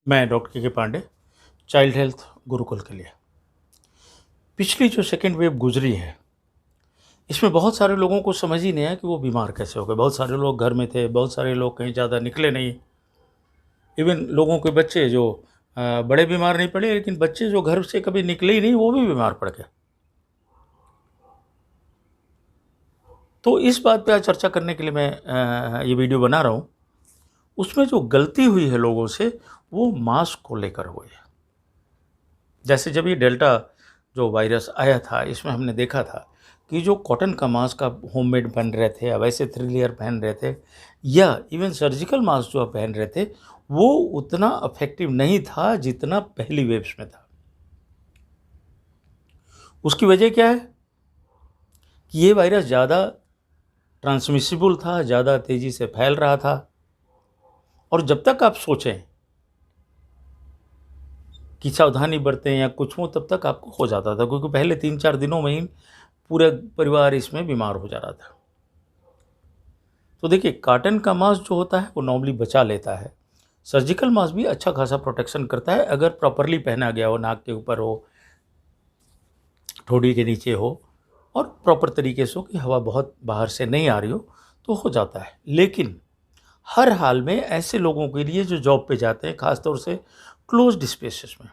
मैं डॉक्टर के Pandey, child health Gurukul के लिए। पिछली जो सेकेंड वेव गुजरी है, इसमें बहुत सारे लोगों को समझ ही नहीं आया कि वो बीमार कैसे हो गए। बहुत सारे लोग घर में थे, बहुत सारे लोग कहीं ज़्यादा निकले नहीं। इवन लोगों के बच्चे जो बड़े बीमार नहीं पड़े, लेकिन बच्चे जो घर से कभी निकले ही नहीं, वो भी बीमार पड़ गए। तो इस बात पे आज चर्चा करने के लिए मैं ये वीडियो बना रहा हूँ। उसमें जो गलती हुई है लोगों से, वो मास्क को लेकर हुई है। जैसे जब ये डेल्टा जो वायरस आया था, इसमें हमने देखा था कि जो कॉटन का मास्क आप होममेड पहन रहे थे या वैसे 3 लेयर पहन रहे थे, या इवन सर्जिकल मास्क जो आप पहन रहे थे, वो उतना इफेक्टिव नहीं था जितना पहली वेव्स में था। उसकी वजह क्या है कि ये वायरस ज़्यादा ट्रांसमिसिबल था, ज़्यादा तेज़ी से फैल रहा था। और जब तक आप सोचें कि सावधानी बरतें या कुछ हो, तब तक आपको हो जाता था, क्योंकि पहले 3-4 दिनों में ही पूरा परिवार इसमें बीमार हो जा रहा था। तो देखिए, कॉटन का मास्क जो होता है वो नॉर्मली बचा लेता है। सर्जिकल मास्क भी अच्छा खासा प्रोटेक्शन करता है, अगर प्रॉपरली पहना गया हो, नाक के ऊपर हो, ठोड़ी के नीचे हो और प्रॉपर तरीके से हो कि हवा बहुत बाहर से नहीं आ रही हो तो जाता है। लेकिन हर हाल में ऐसे लोगों के लिए जो जॉब पे जाते हैं, ख़ासतौर से क्लोज्ड स्पेसेस में,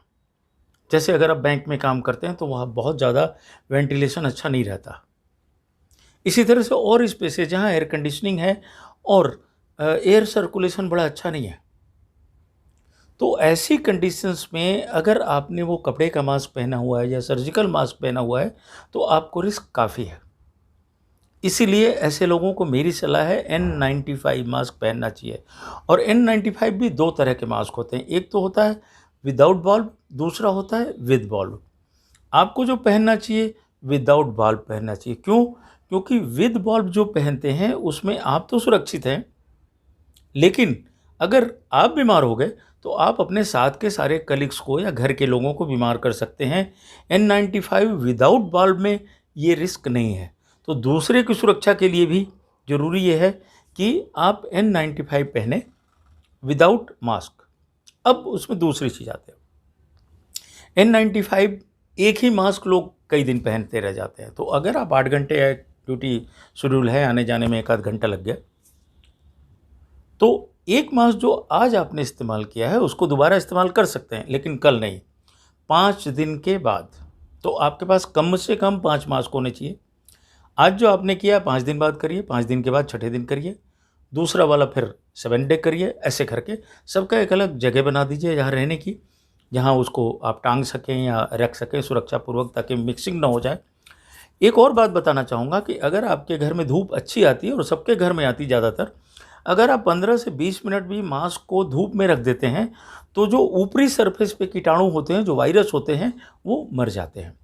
जैसे अगर आप बैंक में काम करते हैं तो वहाँ बहुत ज़्यादा वेंटिलेशन अच्छा नहीं रहता। इसी तरह से और स्पेसेस जहाँ एयर कंडीशनिंग है और एयर सर्कुलेशन बड़ा अच्छा नहीं है, तो ऐसी कंडीशंस में अगर आपने वो कपड़े का मास्क पहना हुआ है या सर्जिकल मास्क पहना हुआ है, तो आपको रिस्क काफ़ी है। इसीलिए ऐसे लोगों को मेरी सलाह है, N95 मास्क पहनना चाहिए। और N95 भी 2 तरह के मास्क होते हैं, एक तो होता है विदाउट बल्ब, दूसरा होता है विद बल्ब। आपको जो पहनना चाहिए विदाउट बल्ब पहनना चाहिए। क्यों? क्योंकि विद बल्ब जो पहनते हैं उसमें आप तो सुरक्षित हैं, लेकिन अगर आप बीमार हो गए तो आप अपने साथ के सारे कलीग्स को या घर के लोगों को बीमार कर सकते हैं। N95 विदाउट बल्ब में ये रिस्क नहीं है। तो दूसरे की सुरक्षा के लिए भी ज़रूरी ये है कि आप N95 पहने विदाउट मास्क। अब उसमें दूसरी चीज़ आते हैं। N95 एक ही मास्क लोग कई दिन पहनते रह जाते हैं, तो अगर आप 8 घंटे या ड्यूटी शेड्यूल है, आने जाने में 1 आध घंटा लग गया, तो एक मास्क जो आज आपने इस्तेमाल किया है उसको दोबारा इस्तेमाल कर सकते हैं, लेकिन कल नहीं, 5 दिन के बाद। तो आपके पास कम से कम 5 मास्क होने चाहिए। आज जो आपने किया 5 दिन बाद करिए, 5 दिन के बाद छठे दिन करिए, दूसरा वाला फिर 7 डे करिए। ऐसे करके सबका एक अलग जगह बना दीजिए जहाँ रहने की, जहाँ उसको आप टांग सकें या रख सकें सुरक्षापूर्वक, ताकि मिक्सिंग ना हो जाए। एक और बात बताना चाहूँगा कि अगर आपके घर में धूप अच्छी आती है, और सबके घर में आती ज़्यादातर, अगर आप 15 से 20 मिनट भी मास्क को धूप में रख देते हैं, तो जो ऊपरी सरफेस पे कीटाणु होते हैं, जो वायरस होते हैं, वो मर जाते हैं।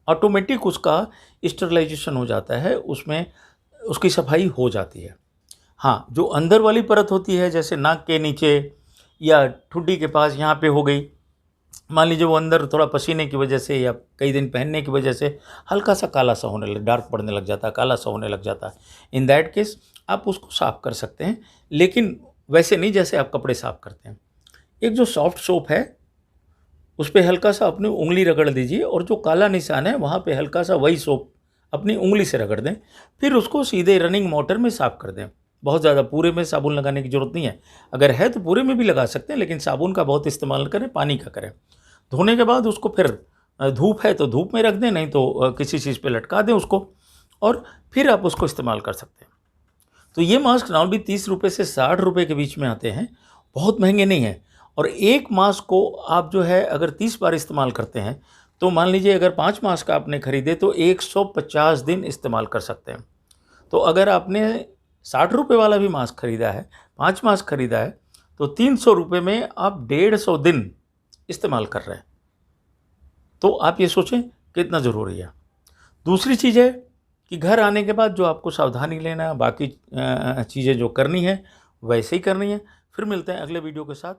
ऑटोमेटिक उसका स्टरलाइजेशन हो जाता है, उसमें उसकी सफाई हो जाती है। हाँ, जो अंदर वाली परत होती है, जैसे नाक के नीचे या ठुड्डी के पास यहाँ पे हो गई, मान लीजिए वो अंदर थोड़ा पसीने की वजह से या कई दिन पहनने की वजह से हल्का सा काला सा होने लग, डार्क पड़ने लग जाता है, काला सा होने लग जाता है। इन दैट केस आप उसको साफ़ कर सकते हैं, लेकिन वैसे नहीं जैसे आप कपड़े साफ़ करते हैं। एक जो सॉफ्ट सोप है, उस पे हल्का सा अपनी उंगली रगड़ दीजिए, और जो काला निशान है वहाँ पे हल्का सा वही सोप अपनी उंगली से रगड़ दें। फिर उसको सीधे रनिंग वाटर में साफ़ कर दें। बहुत ज़्यादा पूरे में साबुन लगाने की ज़रूरत नहीं है। अगर है तो पूरे में भी लगा सकते हैं, लेकिन साबुन का बहुत इस्तेमाल करें, पानी का करें। धोने के बाद उसको फिर धूप है तो धूप में रख दें, नहीं तो किसी चीज़ पे लटका दें उसको, और फिर आप उसको इस्तेमाल कर सकते हैं। तो ये मास्क नॉर्मली 30 रुपये से 60 रुपये के बीच में आते हैं, बहुत महंगे नहीं हैं। और एक मास्क को आप जो है अगर 30 बार इस्तेमाल करते हैं, तो मान लीजिए अगर 5 मास्क आपने खरीदे तो 150 दिन इस्तेमाल कर सकते हैं। तो अगर आपने 60 रुपये वाला भी मास्क खरीदा है, 5 मास्क खरीदा है, तो 300 रुपये में आप 150 दिन इस्तेमाल कर रहे हैं। तो आप ये सोचें कितना ज़रूरी है। दूसरी चीज़ है कि घर आने के बाद जो आपको सावधानी लेना है, बाकी चीज़ें जो करनी है वैसे ही करनी है। फिर मिलते हैं अगले वीडियो के साथ।